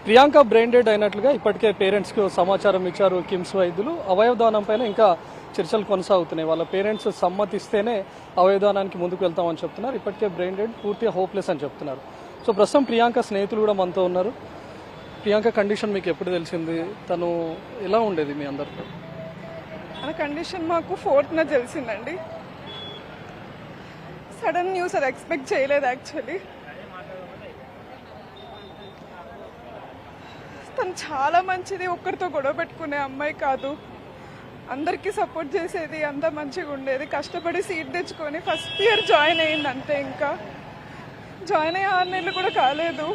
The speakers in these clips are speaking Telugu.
ప్రియాంక బ్రెయిన్ డెడ్ అయినట్లుగా ఇప్పటికే పేరెంట్స్కి సమాచారం ఇచ్చారు కిమ్స్ వైద్యులు. అవయవదానం పైన ఇంకా చర్చలు కొనసాగుతున్నాయి. వాళ్ళ పేరెంట్స్ సమ్మతిస్తేనే అవయవదానానికి ముందుకు వెళ్తామని చెప్తున్నారు. ఇప్పటికే బ్రెయిన్ డెడ్, పూర్తిగా హోప్లెస్ అని చెప్తున్నారు. సో ప్రస్తుతం ప్రియాంక స్నేహితులు కూడా మనతో ఉన్నారు. ప్రియాంక కండిషన్ మీకు ఎప్పుడు తెలిసింది? తను ఎలా ఉండేది మీ అందరితో? ఆ కండిషన్ మాకు 4th తెలిసిందండి. సడన్ న్యూస్ అది ఎక్స్పెక్ట్ చేయలేదు యాక్చువల్లీ. తను చాలా మంచిది, ఒక్కరితో గొడవ పెట్టుకునే అమ్మాయి కాదు. అందరికీ సపోర్ట్ చేసేది, అంతా మంచిగా ఉండేది. కష్టపడి సీట్ తెచ్చుకొని ఫస్ట్ ఇయర్ జాయిన్ అయ్యింది అంతే. ఇంకా జాయిన్ అయ్యి 6 నెలలు కూడా కాలేదు.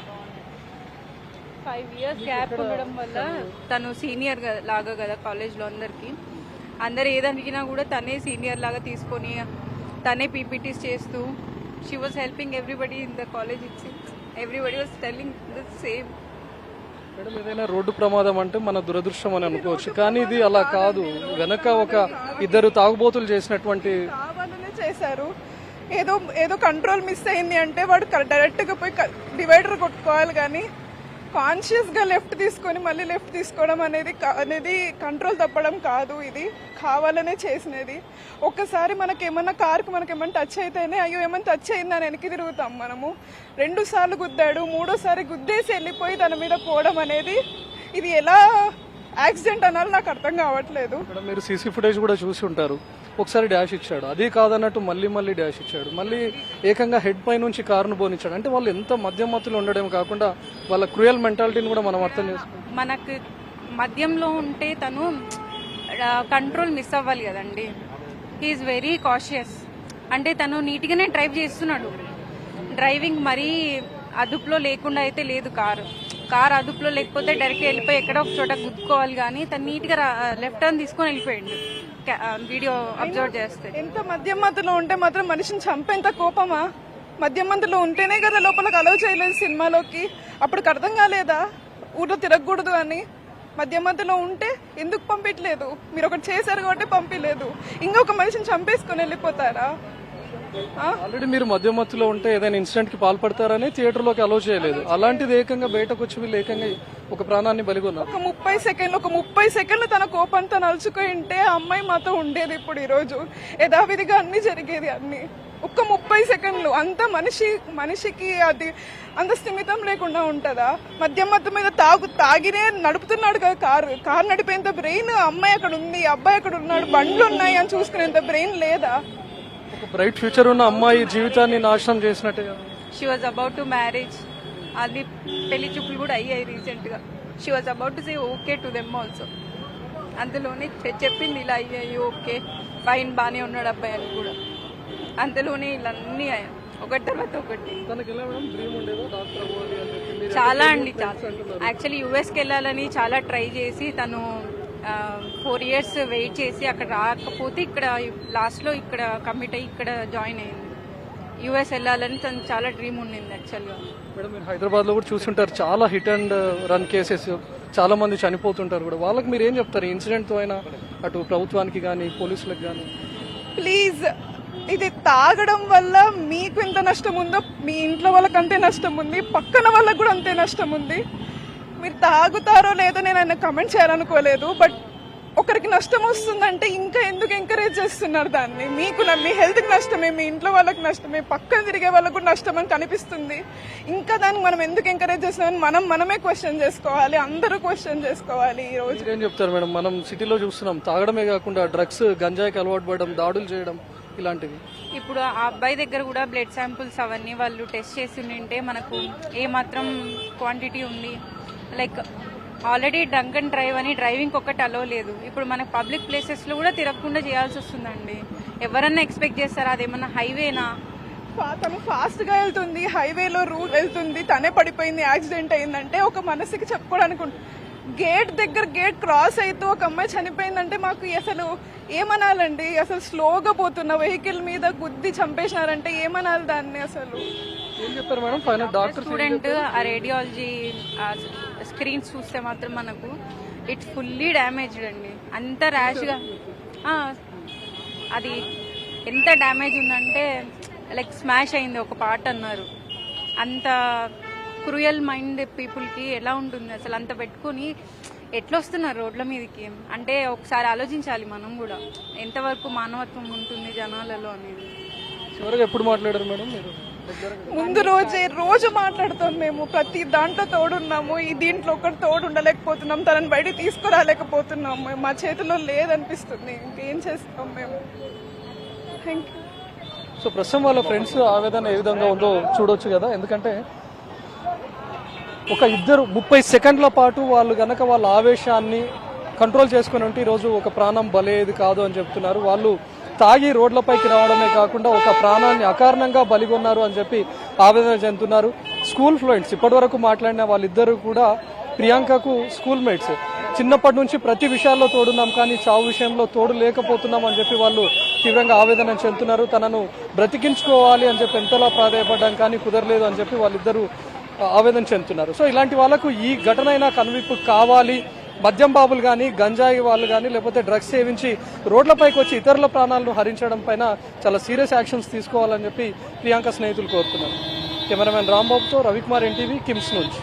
5 years గ్యాప్ ఉండడం వల్ల తను సీనియర్ లాగా కదా కాలేజ్లో అందరు ఏదనికినా కూడా తనే సీనియర్ లాగా తీసుకొని తనే పీపీటీస్ చేస్తూ she was helping everybody in the college. Everybody was telling the same. Madam, ఏదైనా రోడ్డు ప్రమాదం అంటే మన దురదృష్టం అని అనుకోవచ్చు, కానీ ఇది అలా కాదు. వెనక ఒక ఇద్దరు తాగుబోతులు చేసినటువంటి కావాలనే చేశారు. ఏదో ఏదో కంట్రోల్ మిస్ అయింది అంటే వాడు డైరెక్ట్ గా పోయి డివైడర్ కొట్టుకోవాలి, కానీ కాన్షియస్ గా లెఫ్ట్ తీసుకొని మళ్ళీ లెఫ్ట్ తీసుకోవడం అనేది కంట్రోల్ తప్పడం కాదు. ఇది కావాలనే చేసినది. ఒక్కసారి మనకేమన్నా కార్కు మనకేమన్నా టచ్ అయితేనే అయ్యో ఏమన్నా టచ్ అయిందని వెనక్కి తిరుగుతాం మనము. 2 సార్లు గుద్దాడు, 3ఓసారి గుద్దేసి వెళ్ళిపోయి తన మీద పోవడం అనేది ఇది ఎలా యాక్సిడెంట్ అనాలో నాకు అర్థం కావట్లేదు. మీరు సీసీ ఫుటేజ్ కూడా చూసి ఉంటారు. ఒకసారి డాష్ ఇచ్చాడు, అది కాదన్నట్టు మళ్ళీ డాష్ ఇచ్చాడు, మళ్ళీ ఏకంగా హెడ్ పై నుంచి కారును పోనిచ్చాడు. అంటే వాళ్ళు ఎంత మధ్యమత్తులు ఉండడం కాకుండా వాళ్ళ క్రూయల్ మెంటాలిటీని కూడా మనం అర్థం చేసుకోవాలి. మనకు మద్యంలో ఉంటే తను కంట్రోల్ మిస్ అవ్వాలి కదండి. He's very cautious. అంటే తను నీట్గానే డ్రైవ్ చేస్తున్నాడు. డ్రైవింగ్ మరీ అదుపులో లేకుండా అయితే లేదు. కార్ అదుపులో లేకపోతే డైరెక్ట్ వెళ్ళిపోయి ఎక్కడో ఒక చోట గుద్దుకోవాలి, కానీ తను నీట్గా లెఫ్ట్ టర్న్ తీసుకొని వెళ్ళిపోయాడు. వీడియో అబ్జర్వ్ చేస్తే ఎంత మధ్యమధ్యలో ఉంటే మాత్రం మనిషిని చంపేంత కోపమా? మధ్యమధ్యలో ఉంటేనే కదా లోపలికి అలౌ చేయలేదు సినిమాలోకి. అప్పటికి అర్థం కాలేదా ఊర్లో తిరగకూడదు అని? మధ్యమధ్యలో ఉంటే ఎందుకు పంపించలేదు? మీరు ఒకటి చేశారు కాబట్టి పంపించలేదు. ఇంకొక మనిషిని చంపేసుకొని వెళ్ళిపోతారా? ఆల్రెడీ మీరు మధ్యమత్తులో ఉంటే ఏదైనా ఇన్సిడెంట్ కి పాల్పడతారని థియేటర్ లోకి అలౌ చేయలేదు. అలాంటిది ఏకంగా బయటకు వచ్చి వీళ్ళు ఏకంగా ఒక ప్రాణాన్ని బలిగొన్నారు. ఒక 30 సెకండ్లు తన కోపంతో నలుచుకొని ఉంటే ఆ అమ్మాయి మాతో ఉండేది. ఇప్పుడు ఈ రోజు యథావిధిగా అన్ని జరిగేది. అన్ని ఒక్క 30 సెకండ్లు. అంత మనిషికి అది అంత స్థిమితం లేకుండా ఉంటుందా? మధ్య మీద తాగినే నడుపుతున్నాడు కదా కారు నడిపేంత బ్రెయిన్ అమ్మాయి అక్కడ ఉంది, అబ్బాయి అక్కడ ఉన్నాడు, బండ్లు ఉన్నాయి అని చూసుకునేంత బ్రెయిన్ లేదా? బ్రైట్ ఫ్యూచర్ ఉన్న అమ్మాయి జీవితాన్ని నాశనం చేసినట్టే. She was about to marriage. అది పెళ్లి చూపులు కూడా అయ్యాయి రీసెంట్ గా. She was about to say okay to them also. అందులోనే చెప్పింది ఇలా అయ్యాయి, ఓకే ఫైన్ బానే ఉన్నాడు అబ్బాయి అని కూడా. అందులోనే ఇవన్నీ ఒకటి తర్వాత ఒకటి. చాలా అండి, చాలా. యాక్చువల్లీ యుఎస్కి వెళ్ళాలని చాలా ట్రై చేసి తను 4 years వెయిట్ చేసి అక్కడ రాకపోతే ఇక్కడ లాస్ట్లో ఇక్కడ కమిట్ అయ్యి ఇక్కడ జాయిన్ అయింది. యుఎస్ వెళ్ళాలని తను చాలా డ్రీమ్ ఉండింది యాక్చువల్గా. మేడం, మీరు హైదరాబాద్ లో కూడా చూస్తుంటారు, చాలా హిట్ అండ్ రన్ కేసెస్, చాలా మంది చనిపోతుంటారు కూడా. వాళ్ళకి మీరు ఏం చెప్తారు? ఇన్సిడెంట్ తో అయినా అటు ప్రభుత్వానికి కానీ పోలీసులకు కానీ. ప్లీజ్, ఇది తాగడం వల్ల మీకు ఎంత నష్టం ఉందో మీ ఇంట్లో వాళ్ళకి అంతే నష్టం ఉంది, పక్కన వాళ్ళకి కూడా అంతే నష్టం ఉంది. మీరు తాగుతారో లేదో నేను ఆయన కమెంట్ చేయాలనుకోలేదు, బట్ ఒకరికి నష్టం వస్తుందంటే ఇంకా ఎందుకు ఎంకరేజ్ చేస్తున్నారు దాన్ని? మీకు మీ హెల్త్కి నష్టమే, మీ ఇంట్లో వాళ్ళకి నష్టమే, పక్కన తిరిగే వాళ్ళకు కూడా నష్టం అని కనిపిస్తుంది. ఇంకా దాన్ని మనం ఎందుకు ఎంకరేజ్ చేస్తున్నామని మనమే క్వశ్చన్ చేసుకోవాలి. అందరూ క్వశ్చన్ చేసుకోవాలి. ఈ రోజు ఏం చెప్తారు మేడం? మనం సిటీలో చూస్తున్నాం, తాగడమే కాకుండా డ్రగ్స్, గంజాయికి అలవాటు పడడం, దాడులు చేయడం ఇలాంటివి. ఇప్పుడు ఆ అబ్బాయి దగ్గర కూడా బ్లడ్ శాంపుల్స్ అవన్నీ వాళ్ళు టెస్ట్ చేసి ఉంటే మనకు ఏ మాత్రం క్వాంటిటీ ఉంది. Like already drunk and drive అని డ్రైవింగ్ ఒకటి అలో లేదు. ఇప్పుడు మనకు పబ్లిక్ ప్లేసెస్లో కూడా తిరగకుండా చేయాల్సి వస్తుందండి. ఎవరన్నా ఎక్స్పెక్ట్ చేస్తారా? అదేమన్నా హైవేనా? తను ఫాస్ట్ గా వెళ్తుంది, హైవేలో రూట్ వెళ్తుంది, తనే పడిపోయింది, యాక్సిడెంట్ అయిందంటే ఒక మనసుకి చెప్పుకోవడానికి గేట్ దగ్గర గేట్ క్రాస్ అవుతూ ఒక అమ్మాయి చనిపోయిందంటే మాకు అసలు ఏమనాలండి? అసలు స్లోగా పోతున్న వెహికల్ మీద గుద్ది చంపేసినారంటే ఏమనాలి దాన్ని? అసలు స్టూడెంట్ ఆ రేడియాలజీ స్క్రీన్స్ చూస్తే మాత్రం మనకు ఇట్స్ ఫుల్లీ డ్యామేజ్డ్ అండి. అంత ర్యాష్గా అది ఎంత డ్యామేజ్ ఉందంటే లైక్ స్మాష్ అయింది ఒక పార్ట్ అన్నారు. అంత క్రూయల్ మైండ్ పీపుల్కి ఎలా ఉంటుంది అసలు అంత పెట్టుకుని ఎట్లా వస్తున్నారు రోడ్ల మీదకి అంటే ఒకసారి ఆలోచించాలి మనం కూడా ఎంతవరకు మానవత్వం ఉంటుంది జనాలలో అనేది. చివరిగా ఎప్పుడు మాట్లాడారు మేడం మీరు? ముందు రోజు మాట్లాడుతాం మేము, ప్రతి దాంట్లో తోడున్నాము. ఈ దీంట్లో ఒకటి తోడు ఉండలేకపోతున్నాం, తనని బయట తీసుకురాలేకపోతున్నాము. మా చేతిలో లేదనిపిస్తుంది, ఇంకేం చేస్తాం మేము. Thank you. సో ప్రస్తుతం వాళ్ళ ఫ్రెండ్స్ ఆవేదన ఏ విధంగా ఉందో చూడొచ్చు కదా. ఎందుకంటే ఒక 30 సెకండ్ల పాటు వాళ్ళు గనక వాళ్ళ ఆవేశాన్ని కంట్రోల్ చేసుకుని ఉంటే ఈరోజు ఒక ప్రాణం బలేది కాదు అని చెప్తున్నారు. వాళ్ళు తాగి రోడ్లపైకి రావడమే కాకుండా ఒక ప్రాణాన్ని అకారణంగా బలిగొన్నారు అని చెప్పి ఆవేదన చెందుతున్నారు. స్కూల్ ఫ్రెండ్స్ ఇప్పటి వరకు మాట్లాడిన వాళ్ళిద్దరూ కూడా ప్రియాంకకు స్కూల్ మేట్స్. చిన్నప్పటి నుంచి ప్రతి విషయాల్లో తోడున్నాం, కానీ చావు విషయంలో తోడు లేకపోతున్నాం అని చెప్పి వాళ్ళు తీవ్రంగా ఆవేదన చెందుతున్నారు. తనను బ్రతికించుకోవాలి అని చెప్పి ఎంతలా ప్రాధాయపడ్డాం కానీ కుదరలేదు అని చెప్పి వాళ్ళిద్దరూ ఆవేదన చెందుతున్నారు. సో ఇలాంటి వాళ్ళకు ఈ ఘటన అయినా కనువిప్పు కావాలి. మద్యం బాబులు కానీ, గంజాయి వాళ్ళు కానీ, లేకపోతే డ్రగ్స్ సేవించి రోడ్లపైకి వచ్చి ఇతరుల ప్రాణాలను హరించడం పైన చాలా సీరియస్ యాక్షన్స్ తీసుకోవాలని చెప్పి ప్రియాంక స్నేహితులు కోరుతున్నారు. కెమెరామెన్ రాంబాబుతో రవికుమార్, ఎన్టీవీ, కిమ్స్ నుంచి.